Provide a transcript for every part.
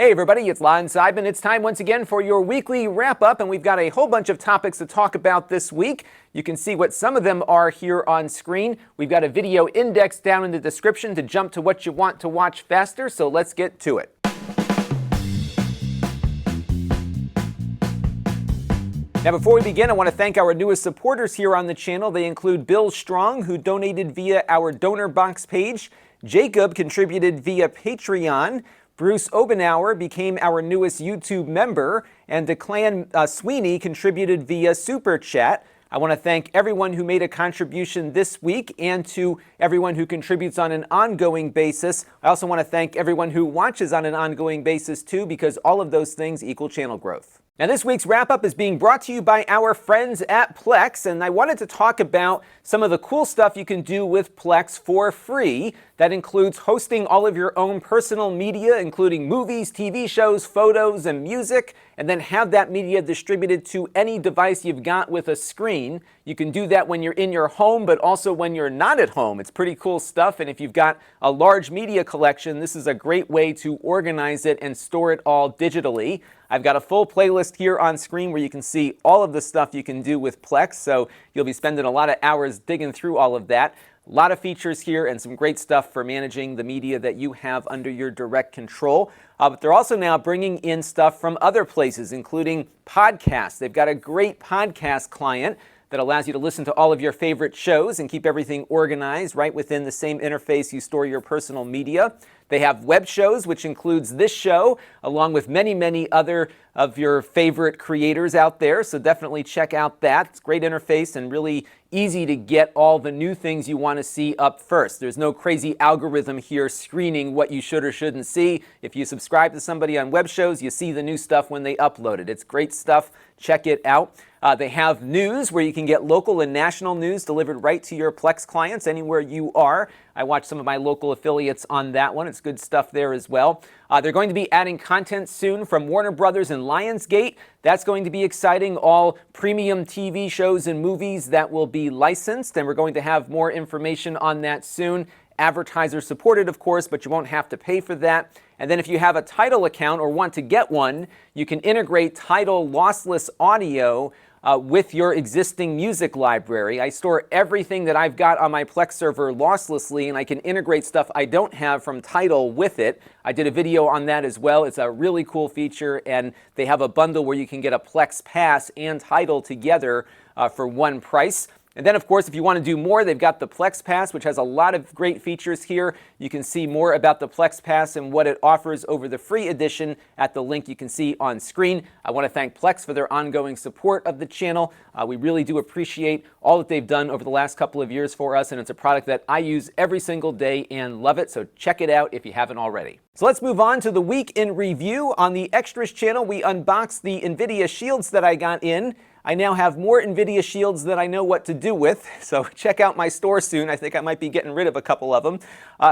Hey everybody, it's Lon.TV, and it's time once again for your weekly wrap-up, and we've got a whole bunch of topics to talk about this week. You can see what some of them are here on screen. We've got a video index down in the description to jump to what you want to watch faster, so let's get to it. Now before we begin, I want to thank our newest supporters here on the channel. They include Bill Strong, who donated via our donor box page. Jacob contributed via Patreon. Bruce Obenauer became our newest YouTube member, and Declan Sweeney contributed via Super Chat. I want to thank everyone who made a contribution this week and to everyone who contributes on an ongoing basis. I also want to thank everyone who watches on an ongoing basis too, because all of those things equal channel growth. Now this week's wrap-up is being brought to you by our friends at Plex, and I wanted to talk about some of the cool stuff you can do with Plex for free. That includes hosting all of your own personal media, including movies, TV shows, photos, and music, and then have that media distributed to any device you've got with a screen. You can do that when you're in your home, but also when you're not at home. It's pretty cool stuff, and if you've got a large media collection, this is a great way to organize it and store it all digitally. I've got a full playlist here on screen where you can see all of the stuff you can do with Plex, so you'll be spending a lot of hours digging through all of that. A lot of features here and some great stuff for managing the media that you have under your direct control. But they're also now bringing in stuff from other places, including podcasts. They've got a great podcast client that allows you to listen to all of your favorite shows and keep everything organized right within the same interface you store your personal media. They have web shows, which includes this show, along with many, many other of your favorite creators out there. So definitely check out that. It's a great interface and really easy to get all the new things you want to see up first. There's no crazy algorithm here screening what you should or shouldn't see. If you subscribe to somebody on web shows, you see the new stuff when they upload it. It's great stuff. Check it out. They have news where you can get local and national news delivered right to your Plex clients anywhere you are. I watch some of my local affiliates on that one. It's good stuff there as well. They're going to be adding content soon from Warner Brothers and Lionsgate. That's going to be exciting. All premium TV shows and movies that will be licensed, and we're going to have more information on that soon. Advertiser supported, of course, but you won't have to pay for that. And then if you have a Tidal account or want to get one, you can integrate Tidal lossless audio with your existing music library. I store everything that I've got on my Plex server losslessly, and I can integrate stuff I don't have from Tidal with it. I did a video on that as well. It's a really cool feature, and they have a bundle where you can get a Plex Pass and Tidal together for one price. And then, of course, if you want to do more, they've got the Plex Pass, which has a lot of great features here. You can see more about the Plex Pass and what it offers over the free edition at the link you can see on screen. I want to thank Plex for their ongoing support of the channel. We really do appreciate all that they've done over the last couple of years for us, and it's a product that I use every single day and love it, so check it out if you haven't already. So let's move on to the week in review. On the Extras channel, we unboxed the Nvidia Shields that I got in. I now have more Nvidia Shields than I know what to do with, so check out my store soon. I think I might be getting rid of a couple of them.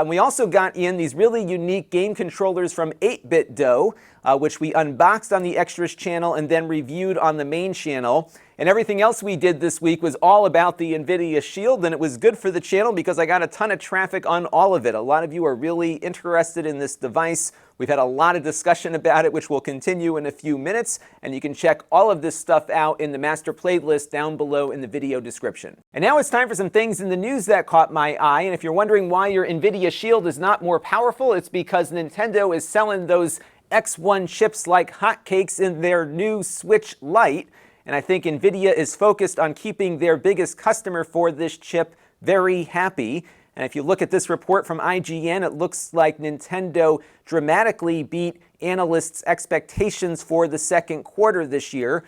We also got in these really unique game controllers from 8BitDo, which we unboxed on the Extras channel and then reviewed on the main channel. And everything else we did this week was all about the Nvidia Shield, and it was good for the channel because I got a ton of traffic on all of it. A lot of you are really interested in this device. We've had a lot of discussion about it, which will continue in a few minutes, and you can check all of this stuff out in the master playlist down below in the video description. And now it's time for some things in the news that caught my eye, and if you're wondering why your Nvidia Shield is not more powerful, it's because Nintendo is selling those X1 chips like hotcakes in their new Switch Lite. And I think Nvidia is focused on keeping their biggest customer for this chip very happy. And if you look at this report from IGN, it looks like Nintendo dramatically beat analysts' expectations for the second quarter this year.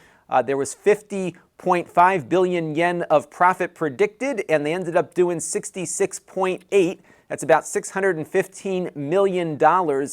There was 50.5 billion yen of profit predicted, and they ended up doing 66.8. That's about $615 million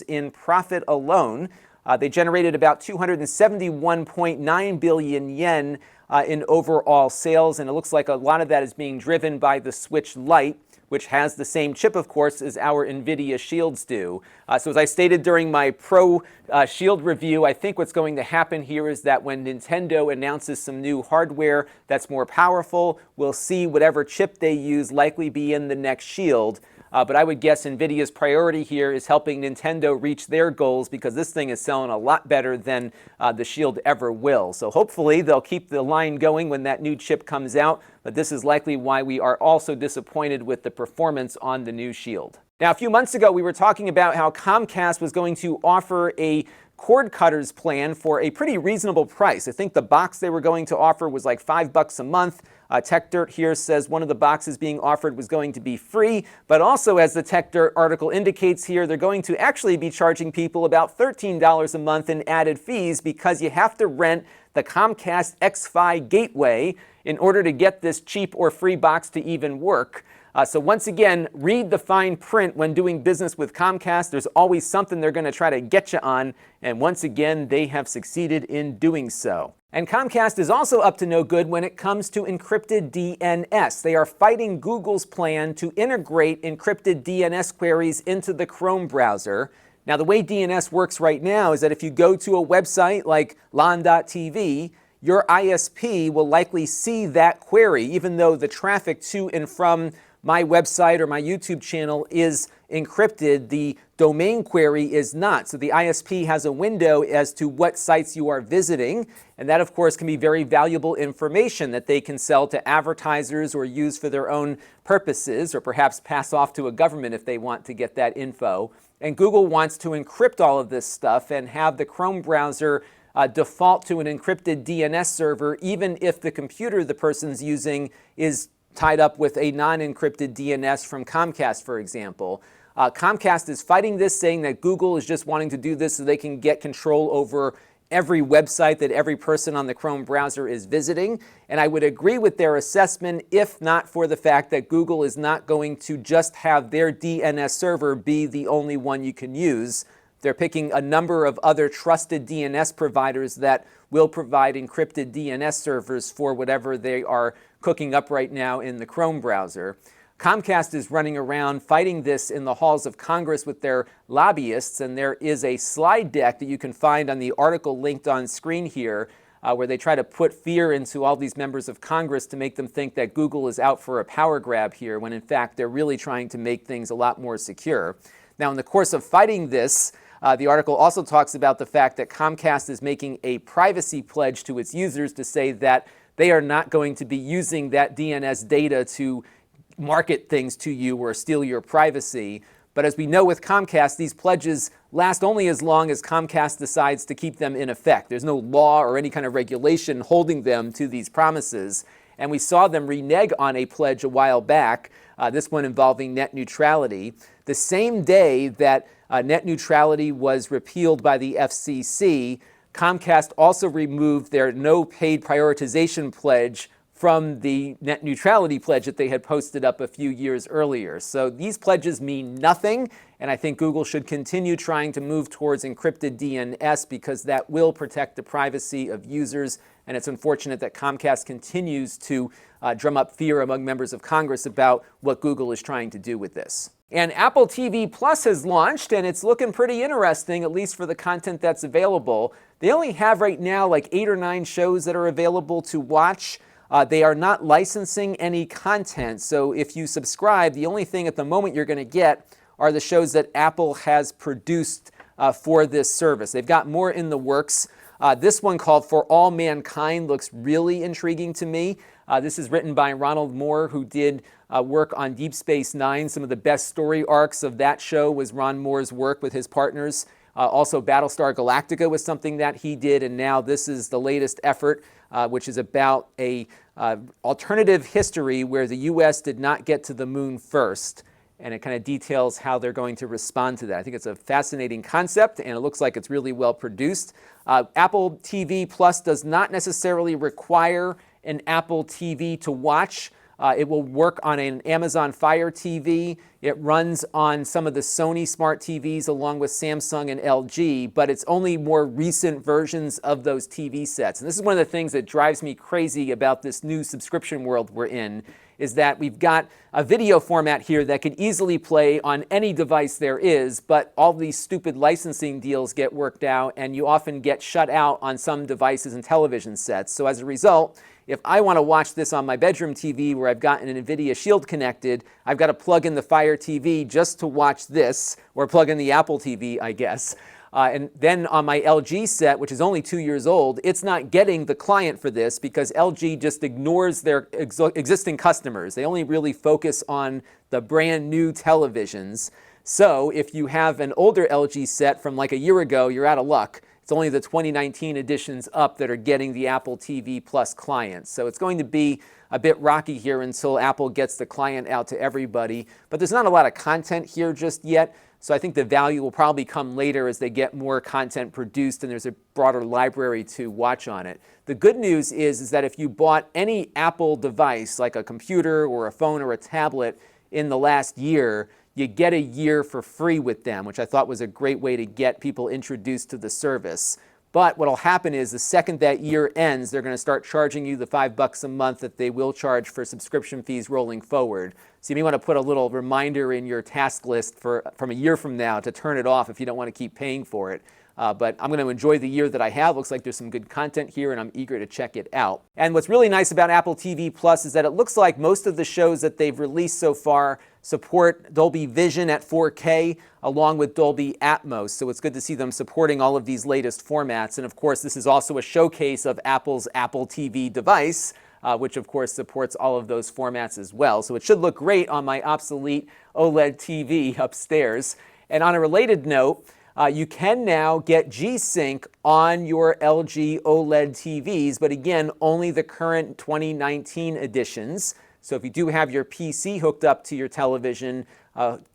in profit alone. They generated about 271.9 billion yen in overall sales, and it looks like a lot of that is being driven by the Switch Lite, which has the same chip, of course, as our Nvidia Shields do. So as I stated during my Pro Shield review, I think what's going to happen here is that when Nintendo announces some new hardware that's more powerful, we'll see whatever chip they use likely be in the next Shield. but I would guess Nvidia's priority here is helping Nintendo reach their goals because this thing is selling a lot better than the Shield ever will. So hopefully they'll keep the line going when that new chip comes out, but this is likely why we are also disappointed with the performance on the new Shield. Now, a few months ago, we were talking about how Comcast was going to offer a cord cutters plan for a pretty reasonable price. I think the box they were going to offer was like $5 a month. Tech Dirt here says one of the boxes being offered was going to be free, but also, as the Tech Dirt article indicates here, they're going to actually be charging people about $13 a month in added fees because you have to rent the Comcast X-Fi gateway in order to get this cheap or free box to even work. So once again, read the fine print when doing business with Comcast. There's always something they're going to try to get you on, and once again, they have succeeded in doing so. And Comcast is also up to no good when it comes to encrypted DNS. They are fighting Google's plan to integrate encrypted DNS queries into the Chrome browser. Now, the way DNS works right now is that if you go to a website like Lon.TV, your ISP will likely see that query, even though the traffic to and from my website or my YouTube channel is encrypted, the domain query is not. So the ISP has a window as to what sites you are visiting, and that of course can be very valuable information that they can sell to advertisers or use for their own purposes, or perhaps pass off to a government if they want to get that info. And Google wants to encrypt all of this stuff and have the Chrome browser default to an encrypted DNS server, even if the computer the person's using is tied up with a non-encrypted DNS from Comcast, for example. Comcast is fighting this, saying that Google is just wanting to do this so they can get control over every website that every person on the Chrome browser is visiting. And I would agree with their assessment if not for the fact that Google is not going to just have their DNS server be the only one you can use. They're picking a number of other trusted DNS providers that will provide encrypted DNS servers for whatever they are cooking up right now in the Chrome browser. Comcast is running around fighting this in the halls of Congress with their lobbyists, and there is a slide deck that you can find on the article linked on screen here, where they try to put fear into all these members of Congress to make them think that Google is out for a power grab here, when in fact they're really trying to make things a lot more secure. Now, in the course of fighting this, the article also talks about the fact that Comcast is making a privacy pledge to its users to say that they are not going to be using that DNS data to market things to you or steal your privacy. But as we know with Comcast, these pledges last only as long as Comcast decides to keep them in effect. There's no law or any kind of regulation holding them to these promises. And we saw them renege on a pledge a while back, this one involving net neutrality. The same day that net neutrality was repealed by the FCC, Comcast also removed their no paid prioritization pledge from the net neutrality pledge that they had posted up a few years earlier. So these pledges mean nothing, and I think Google should continue trying to move towards encrypted DNS because that will protect the privacy of users, and it's unfortunate that Comcast continues to drum up fear among members of Congress about what Google is trying to do with this. And Apple TV Plus has launched, and it's looking pretty interesting, at least for the content that's available. They only have right now like 8 or 9 shows that are available to watch. They are not licensing any content, so if you subscribe, the only thing at the moment you're going to get are the shows that Apple has produced for this service. They've got more in the works. This one called For All Mankind looks really intriguing to me. This is written by Ronald Moore, who did work on Deep Space Nine. Some of the best story arcs of that show was Ron Moore's work with his partners. Also, Battlestar Galactica was something that he did, and now this is the latest effort, which is about a alternative history where the U.S. did not get to the moon first, and it kind of details how they're going to respond to that. I think it's a fascinating concept, and it looks like it's really well produced. Apple TV Plus does not necessarily require an Apple TV to watch. It will work on an Amazon Fire TV. It runs on some of the Sony smart TVs along with Samsung and LG, but it's only more recent versions of those TV sets. And this is one of the things that drives me crazy about this new subscription world we're in, is that we've got a video format here that could easily play on any device there is, but all these stupid licensing deals get worked out, and you often get shut out on some devices and television sets. So as a result, if I want to watch this on my bedroom TV where I've got an Nvidia Shield connected, I've got to plug in the Fire TV just to watch this, or plug in the Apple TV, I guess. And then on my LG set, which is only 2 years old, it's not getting the client for this because LG just ignores their existing customers. They only really focus on the brand new televisions. So if you have an older LG set from like a year ago, you're out of luck. It's only the 2019 editions up that are getting the Apple TV Plus client. So it's going to be a bit rocky here until Apple gets the client out to everybody. But there's not a lot of content here just yet. So I think the value will probably come later as they get more content produced and there's a broader library to watch on it. The good news is that if you bought any Apple device, like a computer or a phone or a tablet in the last year, you get a year for free with them, which I thought was a great way to get people introduced to the service. But what will happen is the second that year ends, they're going to start charging you the $5 a month that they will charge for subscription fees rolling forward. So you may want to put a little reminder in your task list from a year from now to turn it off if you don't want to keep paying for it. But I'm going to enjoy the year that I have. Looks like there's some good content here, and I'm eager to check it out. And what's really nice about Apple TV Plus is that it looks like most of the shows that they've released so far support Dolby Vision at 4K along with Dolby Atmos. So it's good to see them supporting all of these latest formats. And of course, this is also a showcase of Apple's Apple TV device, which of course supports all of those formats as well. So it should look great on my obsolete OLED TV upstairs. And on a related note, you can now get GSync on your LG OLED TVs, but again, only the current 2019 editions. So if you do have your PC hooked up to your television,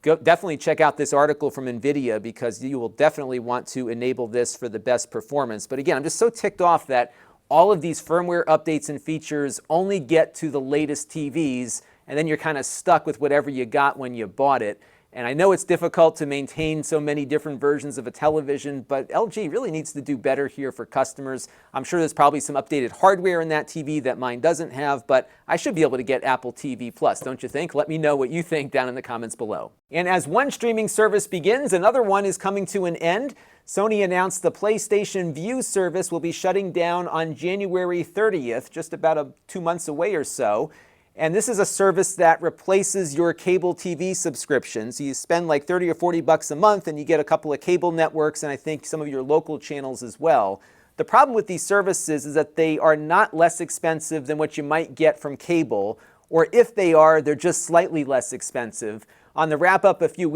definitely check out this article from Nvidia because you will definitely want to enable this for the best performance. But again, I'm just so ticked off that all of these firmware updates and features only get to the latest TVs, and then you're kind of stuck with whatever you got when you bought it. And I know it's difficult to maintain so many different versions of a television, but LG really needs to do better here for customers. I'm sure there's probably some updated hardware in that TV that mine doesn't have, but I should be able to get Apple TV Plus, don't you think? Let me know what you think down in the comments below. And as one streaming service begins, another one is coming to an end. Sony announced the PlayStation Vue service will be shutting down on January 30th, just about 2 months away or so. And this is a service that replaces your cable TV subscription. So you spend like 30 or 40 bucks a month and you get a couple of cable networks and I think some of your local channels as well. The problem with these services is that they are not less expensive than what you might get from cable, or if they are, they're just slightly less expensive. On the wrap-up a few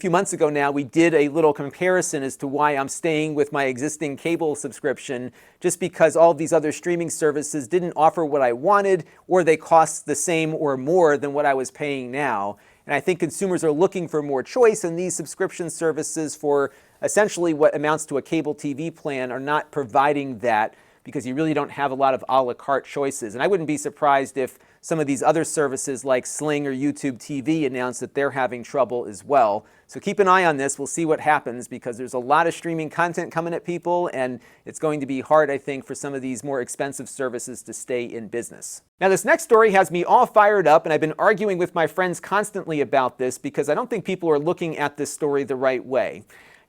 months ago now, we did a little comparison as to why I'm staying with my existing cable subscription, just because all of these other streaming services didn't offer what I wanted, or they cost the same or more than what I was paying now. And I think consumers are looking for more choice, and these subscription services for essentially what amounts to a cable TV plan are not providing that, because you really don't have a lot of a la carte choices. And I wouldn't be surprised if some of these other services like Sling or YouTube TV announce that they're having trouble as well. So keep an eye on this. We'll see what happens because there's a lot of streaming content coming at people and it's going to be hard, I think, for some of these more expensive services to stay in business. Now, this next story has me all fired up, and I've been arguing with my friends constantly about this because I don't think people are looking at this story the right way.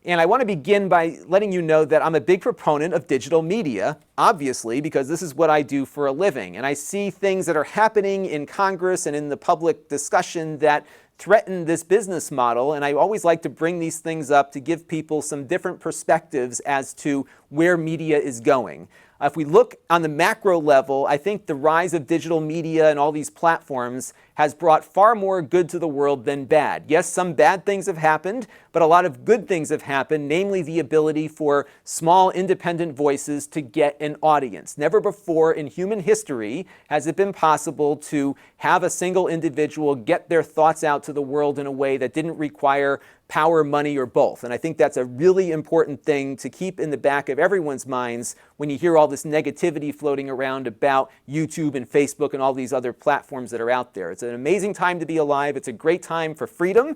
And I want to begin by letting you know that I'm a big proponent of digital media, obviously, because this is what I do for a living. And I see things that are happening in Congress and in the public discussion that threaten this business model. And I always like to bring these things up to give people some different perspectives as to where media is going. If we look on the macro level, I think the rise of digital media and all these platforms has brought far more good to the world than bad. Yes, some bad things have happened, but a lot of good things have happened, namely the ability for small independent voices to get an audience. Never before in human history has it been possible to have a single individual get their thoughts out to the world in a way that didn't require power, money, or both. And I think that's a really important thing to keep in the back of everyone's minds when you hear all this negativity floating around about YouTube and Facebook and all these other platforms that are out there. It's an amazing time to be alive. It's a great time for freedom,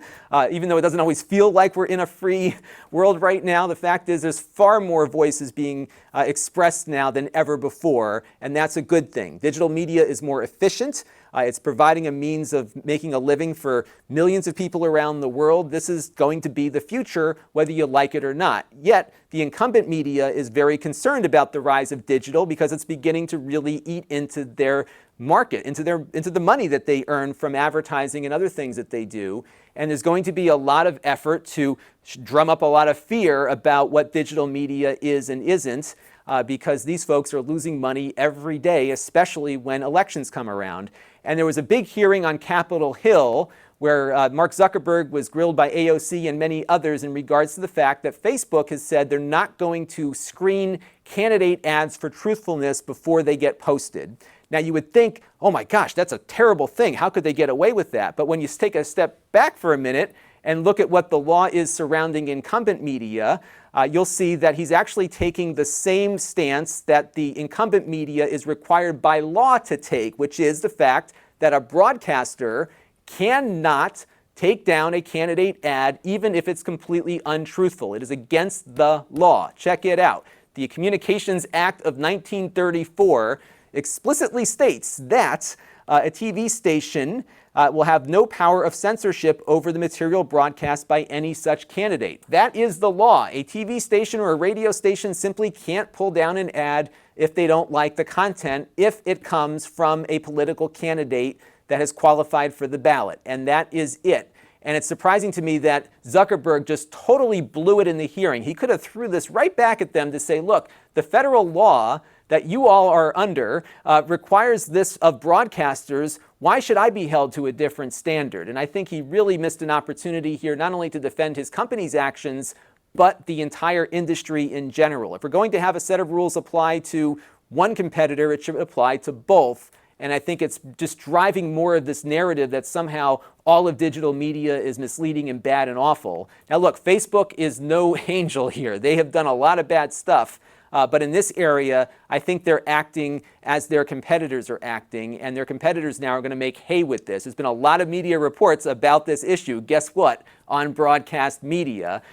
even though it doesn't always feel like we're in a free world right now. The fact is there's far more voices being expressed now than ever before, and that's a good thing. Digital media is more efficient. It's providing a means of making a living for millions of people around the world. This is going to be the future, whether you like it or not. Yet, the incumbent media is very concerned about the rise of digital because it's beginning to really eat into their market, into the money that they earn from advertising and other things that they do. And there's going to be a lot of effort to drum up a lot of fear about what digital media is and isn't, because these folks are losing money every day, especially when elections come around. And there was a big hearing on Capitol Hill where Mark Zuckerberg was grilled by AOC and many others in regards to the fact that Facebook has said they're not going to screen candidate ads for truthfulness before they get posted. Now, you would think, oh my gosh, that's a terrible thing. How could they get away with that? But when you take a step back for a minute and look at what the law is surrounding incumbent media, you'll see that he's actually taking the same stance that the incumbent media is required by law to take, which is the fact that a broadcaster cannot take down a candidate ad even if it's completely untruthful. It is against the law. Check it out. The Communications Act of 1934 explicitly states that a TV station will have no power of censorship over the material broadcast by any such candidate. That is the law. A TV station or a radio station simply can't pull down an ad if they don't like the content, if it comes from a political candidate that has qualified for the ballot. And that is it. And it's surprising to me that Zuckerberg just totally blew it in the hearing. He could have threw this right back at them to say, look, the federal law that you all are under requires this of broadcasters. Why should I be held to a different standard? And I think he really missed an opportunity here, not only to defend his company's actions, but the entire industry in general. If we're going to have a set of rules apply to one competitor, it should apply to both. And I think it's just driving more of this narrative that somehow all of digital media is misleading and bad and awful. Now look, Facebook is no angel here. They have done a lot of bad stuff. But in this area, I think they're acting as their competitors are acting, and their competitors now are going to make hay with this. There's been a lot of media reports about this issue. Guess what? On broadcast media.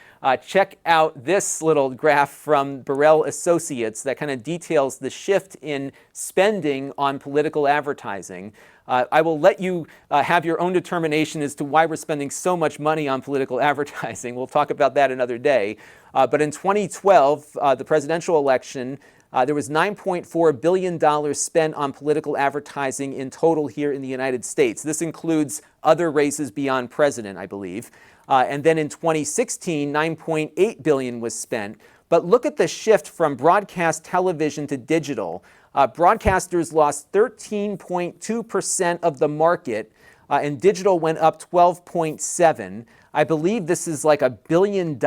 Check out this little graph from Burrell Associates that kind of details the shift in spending on political advertising. I will let you have your own determination as to why we're spending so much money on political advertising. We'll talk about that another day. But in 2012, the presidential election, there was $9.4 billion spent on political advertising in total here in the United States. This includes other races beyond president, I believe. And then in 2016, $9.8 billion was spent. But look at the shift from broadcast television to digital. Broadcasters lost 13.2% of the market, and digital went up 12.7%. I believe this is like $1 billion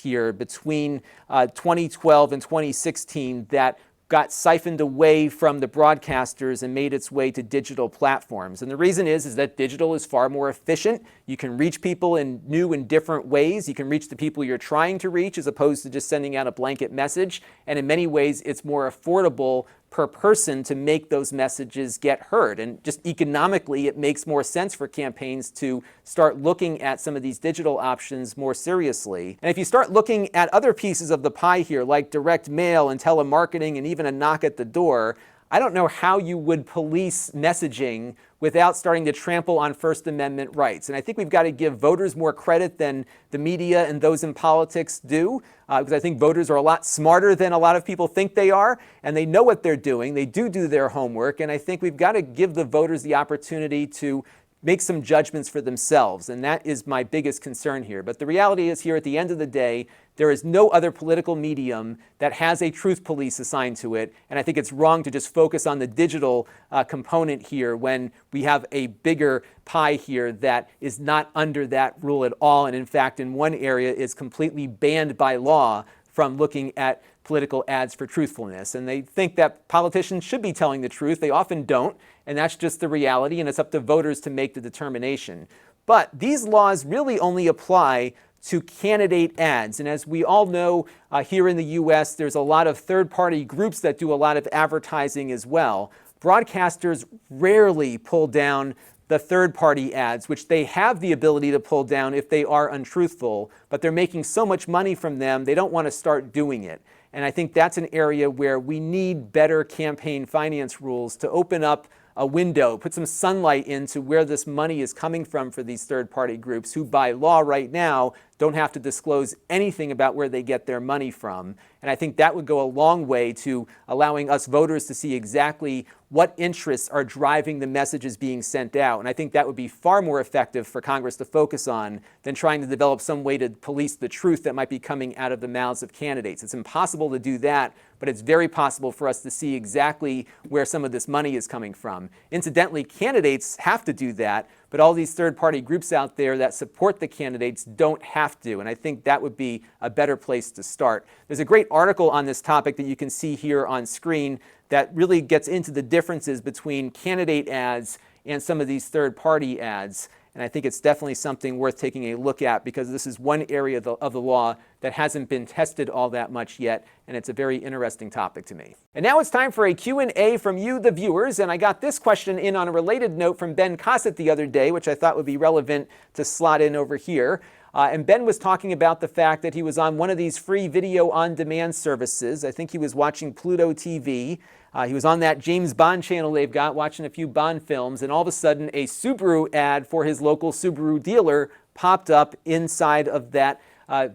here between 2012 and 2016 that got siphoned away from the broadcasters and made its way to digital platforms. And the reason is that digital is far more efficient. You can reach people in new and different ways. You can reach the people you're trying to reach as opposed to just sending out a blanket message. And in many ways, it's more affordable per person to make those messages get heard. And just economically, it makes more sense for campaigns to start looking at some of these digital options more seriously. And if you start looking at other pieces of the pie here, like direct mail and telemarketing and even a knock at the door, I don't know how you would police messaging without starting to trample on First Amendment rights. And I think we've got to give voters more credit than the media and those in politics do, because I think voters are a lot smarter than a lot of people think they are, and they know what they're doing. They do their homework, and I think we've got to give the voters the opportunity to make some judgments for themselves, and that is my biggest concern here. But the reality is here at the end of the day, there is no other political medium that has a truth police assigned to it, and I think it's wrong to just focus on the digital component here when we have a bigger pie here that is not under that rule at all, and in fact in one area is completely banned by law from looking at political ads for truthfulness. And they think that politicians should be telling the truth. They often don't, and that's just the reality, and it's up to voters to make the determination. But these laws really only apply to candidate ads. And as we all know, here in the US, there's a lot of third-party groups that do a lot of advertising as well. Broadcasters rarely pull down the third-party ads, which they have the ability to pull down if they are untruthful, but they're making so much money from them, they don't want to start doing it. And I think that's an area where we need better campaign finance rules to open up a window, put some sunlight into where this money is coming from for these third-party groups who by law right now don't have to disclose anything about where they get their money from. And I think that would go a long way to allowing us voters to see exactly what interests are driving the messages being sent out. And I think that would be far more effective for Congress to focus on than trying to develop some way to police the truth that might be coming out of the mouths of candidates. It's impossible to do that, but it's very possible for us to see exactly where some of this money is coming from. Incidentally, candidates have to do that, but all these third-party groups out there that support the candidates don't have to, and I think that would be a better place to start. There's a great article on this topic that you can see here on screen that really gets into the differences between candidate ads and some of these third-party ads. And I think it's definitely something worth taking a look at because this is one area of the law that hasn't been tested all that much yet, and it's a very interesting topic to me. And now it's time for a Q&A from you, the viewers, and I got this question in on a related note from Ben Cossett the other day, which I thought would be relevant to slot in over here. And Ben was talking about the fact that he was on one of these free video on-demand services. I think he was watching Pluto TV. He was on that James Bond channel they've got, watching a few Bond films, and all of a sudden a Subaru ad for his local Subaru dealer popped up inside of that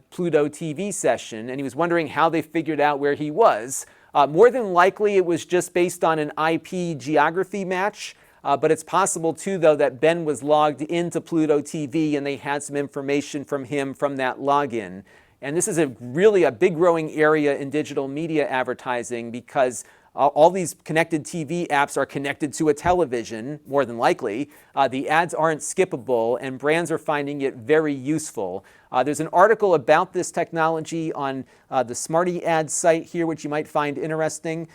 Pluto TV session, and he was wondering how they figured out where he was. More than likely it was just based on an IP geography match. But it's possible, too, though, that Ben was logged into Pluto TV and they had some information from him from that login. And this is really a big growing area in digital media advertising because all these connected TV apps are connected to a television, more than likely. The ads aren't skippable, and brands are finding it very useful. There's an article about this technology on the Smarty Ad site here, which you might find interesting.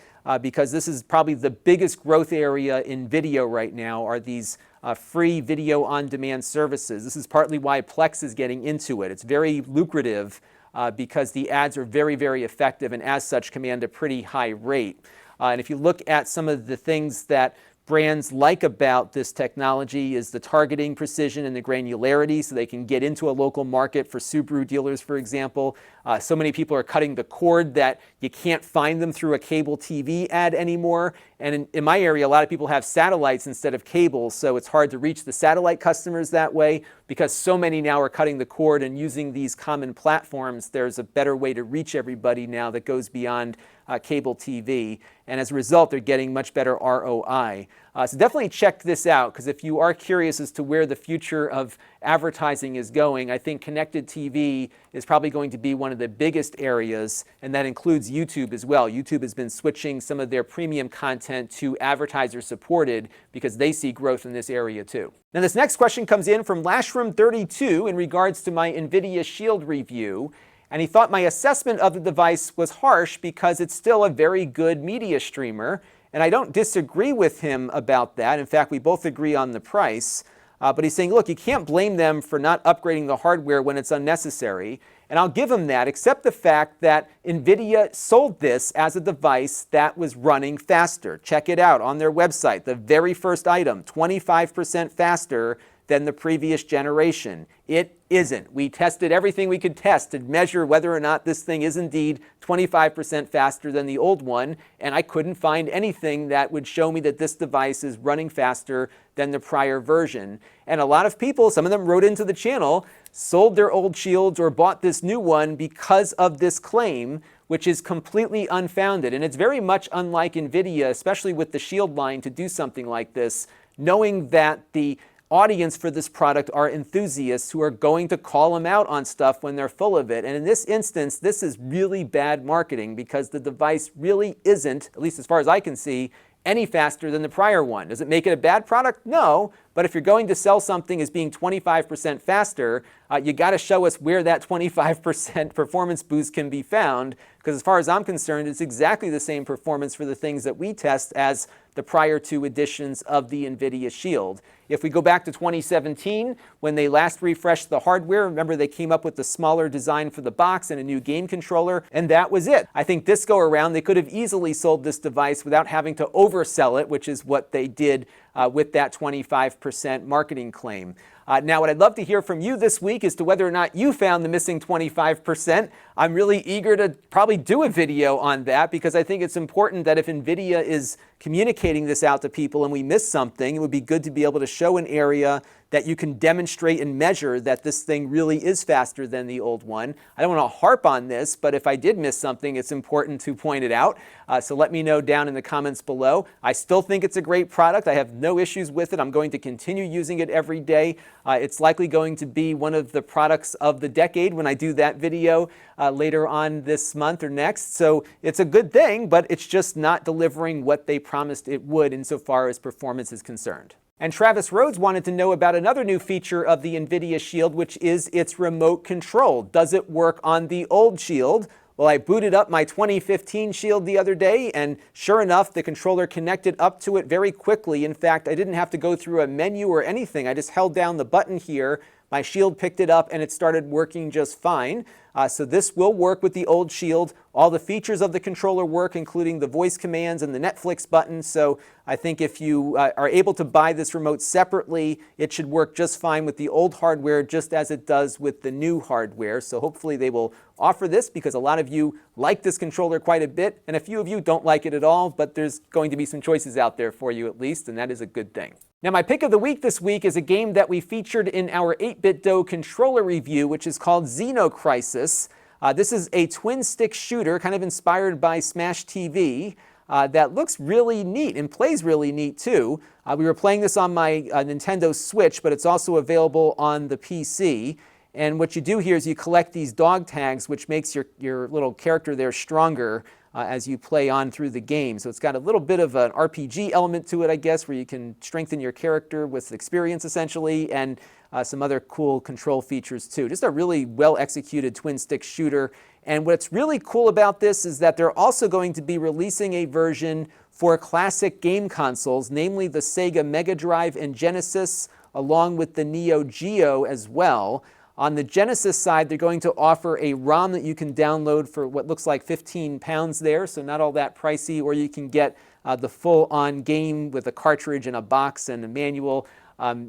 Because this is probably the biggest growth area in video right now are these free video on-demand services. This is partly why Plex is getting into it. It's very lucrative because the ads are very, very effective and as such command a pretty high rate. And if you look at some of the things that brands like about this technology is the targeting precision and the granularity so they can get into a local market for Subaru dealers, for example. So many people are cutting the cord that you can't find them through a cable TV ad anymore. And in my area, a lot of people have satellites instead of cable, so it's hard to reach the satellite customers that way. Because so many now are cutting the cord and using these common platforms, there's a better way to reach everybody now that goes beyond cable TV. And as a result, they're getting much better ROI. So definitely check this out, because if you are curious as to where the future of advertising is going, I think connected TV is probably going to be one of the biggest areas, and that includes YouTube as well. YouTube has been switching some of their premium content to advertiser supported because they see growth in this area too. Now this next question comes in from Lashroom32 in regards to my Nvidia Shield review. And he thought my assessment of the device was harsh because it's still a very good media streamer. And I don't disagree with him about that. In fact, we both agree on the price. But he's saying, look, you can't blame them for not upgrading the hardware when it's unnecessary. And I'll give him that, except the fact that Nvidia sold this as a device that was running faster. Check it out on their website. The very first item, 25% faster than the previous generation. It isn't. We tested everything we could test to measure whether or not this thing is indeed 25% faster than the old one, and I couldn't find anything that would show me that this device is running faster than the prior version. And a lot of people, some of them wrote into the channel, sold their old Shields or bought this new one because of this claim, which is completely unfounded. And it's very much unlike Nvidia, especially with the Shield line, to do something like this, knowing that the audience for this product are enthusiasts who are going to call them out on stuff when they're full of it. And in this instance, this is really bad marketing because the device really isn't, at least as far as I can see, any faster than the prior one. Does it make it a bad product? No. But if you're going to sell something as being 25% faster, you got to show us where that 25% performance boost can be found. Because as far as I'm concerned, it's exactly the same performance for the things that we test as the prior two editions of the Nvidia Shield. If we go back to 2017, when they last refreshed the hardware, remember they came up with the smaller design for the box and a new game controller, and that was it. I think this go around, they could have easily sold this device without having to oversell it, which is what they did with that 25% marketing claim. Now, what I'd love to hear from you this week as to whether or not you found the missing 25%. I'm really eager to probably do a video on that because I think it's important that if Nvidia is communicating this out to people and we miss something, it would be good to be able to show an area that you can demonstrate and measure that this thing really is faster than the old one. I don't want to harp on this, but if I did miss something, it's important to point it out. So let me know down in the comments below. I still think it's a great product. I have no issues with it. I'm going to continue using it every day. It's likely going to be one of the products of the decade when I do that video later on this month or next. So it's a good thing, but it's just not delivering what they promised it would insofar as performance is concerned. And Travis Rhodes wanted to know about another new feature of the Nvidia Shield, which is its remote control. Does it work on the old Shield? Well, I booted up my 2015 Shield the other day, and sure enough, the controller connected up to it very quickly. In fact, I didn't have to go through a menu or anything. I just held down the button here. My Shield picked it up and it started working just fine. So this will work with the old Shield. All the features of the controller work, including the voice commands and the Netflix button. So I think if you are able to buy this remote separately, it should work just fine with the old hardware, just as it does with the new hardware. So hopefully they will offer this because a lot of you like this controller quite a bit, and a few of you don't like it at all, but there's going to be some choices out there for you at least, and that is a good thing. Now, my pick of the week this week is a game that we featured in our 8BitDo controller review, which is called Xeno Crisis. This is a twin-stick shooter, kind of inspired by Smash TV, that looks really neat and plays really neat too. We were playing this on my Nintendo Switch, but it's also available on the PC. And what you do here is you collect these dog tags, which makes your little character there stronger as you play on through the game. So it's got a little bit of an RPG element to it, I guess, where you can strengthen your character with experience essentially, and some other cool control features too. Just a really well-executed twin-stick shooter. And what's really cool about this is that they're also going to be releasing a version for classic game consoles, namely the Sega Mega Drive and Genesis, along with the Neo Geo as well. On the Genesis side, they're going to offer a ROM that you can download for what looks like £15 there, so not all that pricey, or you can get the full-on game with a cartridge and a box and a manual.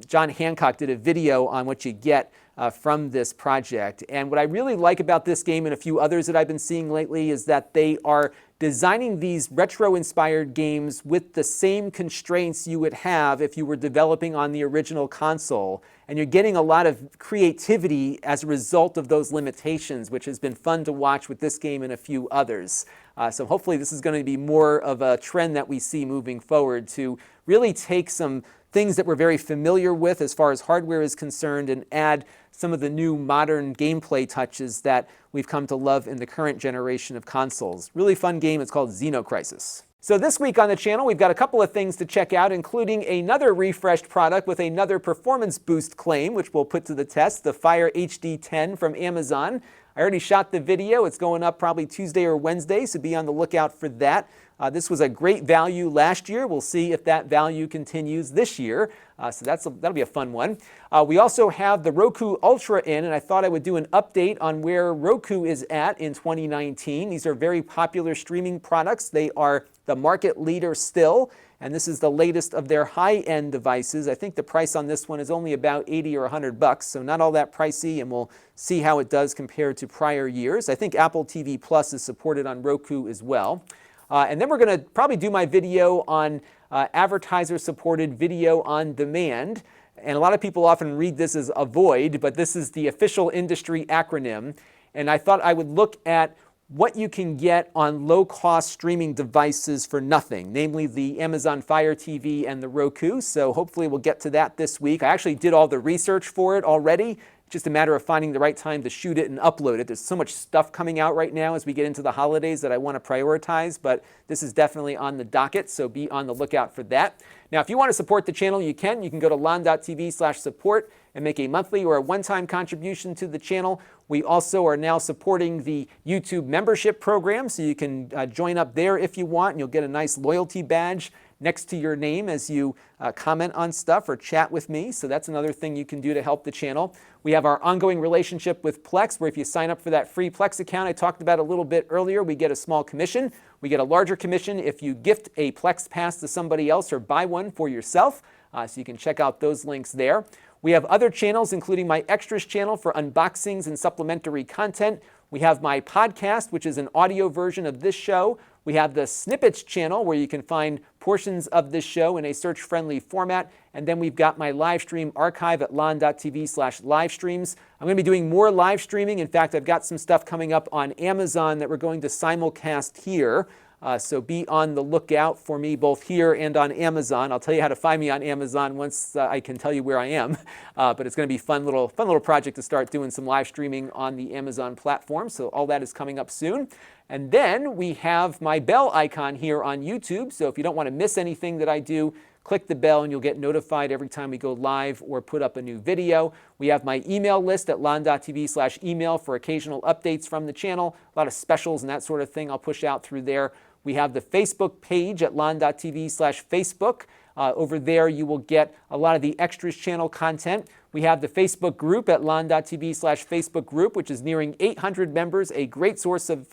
John Hancock did a video on what you get from this project. And what I really like about this game and a few others that I've been seeing lately is that they are designing these retro-inspired games with the same constraints you would have if you were developing on the original console. And you're getting a lot of creativity as a result of those limitations, which has been fun to watch with this game and a few others. So hopefully this is going to be more of a trend that we see moving forward to really take some things that we're very familiar with as far as hardware is concerned and add some of the new modern gameplay touches that we've come to love in the current generation of consoles. Really fun game. It's called Xeno Crisis. So this week on the channel, we've got a couple of things to check out, including another refreshed product with another performance boost claim, which we'll put to the test, the Fire HD 10 from Amazon. I already shot the video. It's going up probably Tuesday or Wednesday, so be on the lookout for that. This was a great value last year. We'll see if that value continues this year. So that'll be a fun one. We also have the Roku Ultra in, and I thought I would do an update on where Roku is at in 2019. These are very popular streaming products. They are the market leader still, and this is the latest of their high-end devices. I think the price on this one is only about $80 or $100, so not all that pricey, and we'll see how it does compared to prior years. I think Apple TV Plus is supported on Roku as well. And then we're going to probably do my video on advertiser-supported video on demand. And a lot of people often read this as AVOID, but this is the official industry acronym. And I thought I would look at what you can get on low-cost streaming devices for nothing, namely the Amazon Fire TV and the Roku. So hopefully we'll get to that this week. I actually did all the research for it already. Just a matter of finding the right time to shoot it and upload it. There's so much stuff coming out right now as we get into the holidays that I want to prioritize, but this is definitely on the docket, so be on the lookout for that. Now, if you want to support the channel, you can. You can go to Lon.TV/support and make a monthly or a one-time contribution to the channel. We also are now supporting the YouTube membership program, so you can join up there if you want, and you'll get a nice loyalty badge next to your name as you comment on stuff or chat with me. So that's another thing you can do to help the channel. We have our ongoing relationship with Plex, where if you sign up for that free Plex account I talked about a little bit earlier, we get a small commission. We get a larger commission if you gift a Plex pass to somebody else or buy one for yourself. So you can check out those links there. We have other channels, including my Extras channel for unboxings and supplementary content. We have my podcast, which is an audio version of this show. We have the Snippets channel, where you can find portions of this show in a search-friendly format. And then we've got my live stream archive at Lon.TV/livestreams. I'm going to be doing more live streaming. In fact, I've got some stuff coming up on Amazon that we're going to simulcast here. So be on the lookout for me both here and on Amazon. I'll tell you how to find me on Amazon once I can tell you where I am. But it's going to be a fun little project to start doing some live streaming on the Amazon platform. So all that is coming up soon. And then we have my bell icon here on YouTube. So if you don't want to miss anything that I do, click the bell and you'll get notified every time we go live or put up a new video. We have my email list at Lon.TV/email for occasional updates from the channel. A lot of specials and that sort of thing I'll push out through there. We have the Facebook page at Lon.TV/Facebook. Over there you will get a lot of the Extras channel content. We have the Facebook group at Lon.TV/Facebook group, which is nearing 800 members, a great source of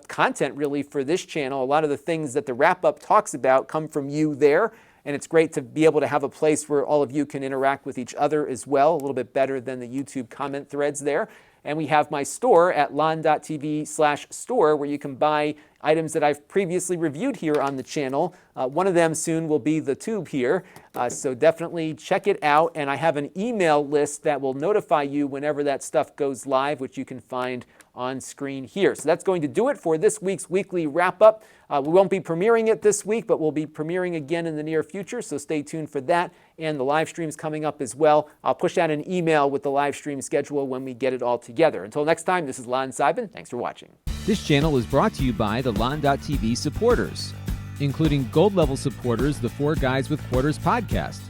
content really for this channel. A lot of the things that the wrap-up talks about come from you there. And it's great to be able to have a place where all of you can interact with each other as well, a little bit better than the YouTube comment threads there. And we have my store at Lon.TV/store, where you can buy items that I've previously reviewed here on the channel. One of them soon will be the tube here. So definitely check it out. And I have an email list that will notify you whenever that stuff goes live, which you can find on screen here. So that's going to do it for this week's weekly wrap-up. We won't be premiering it this week, but we'll be premiering again in the near future, so stay tuned for that. And the live stream's coming up as well. I'll push out an email with the live stream schedule when we get it all together. Until next time, this is Lon Seidman. Thanks for watching. This channel is brought to you by the Lon.TV supporters, including gold-level supporters, the Four Guys with Quarters podcast,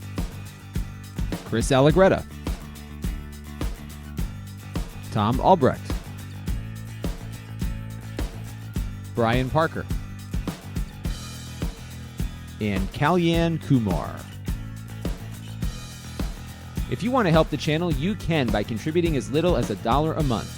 Chris Allegretta, Tom Albrecht, Brian Parker, and Kalyan Kumar. If you want to help the channel, you can by contributing as little as $1 a month.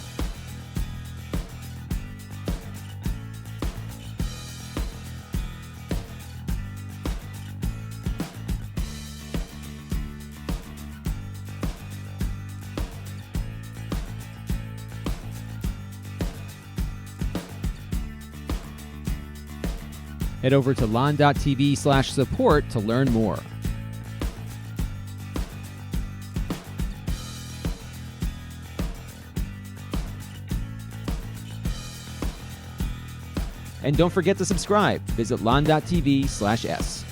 Head over to Lon.TV/support to learn more. And don't forget to subscribe. Visit Lon.TV/S.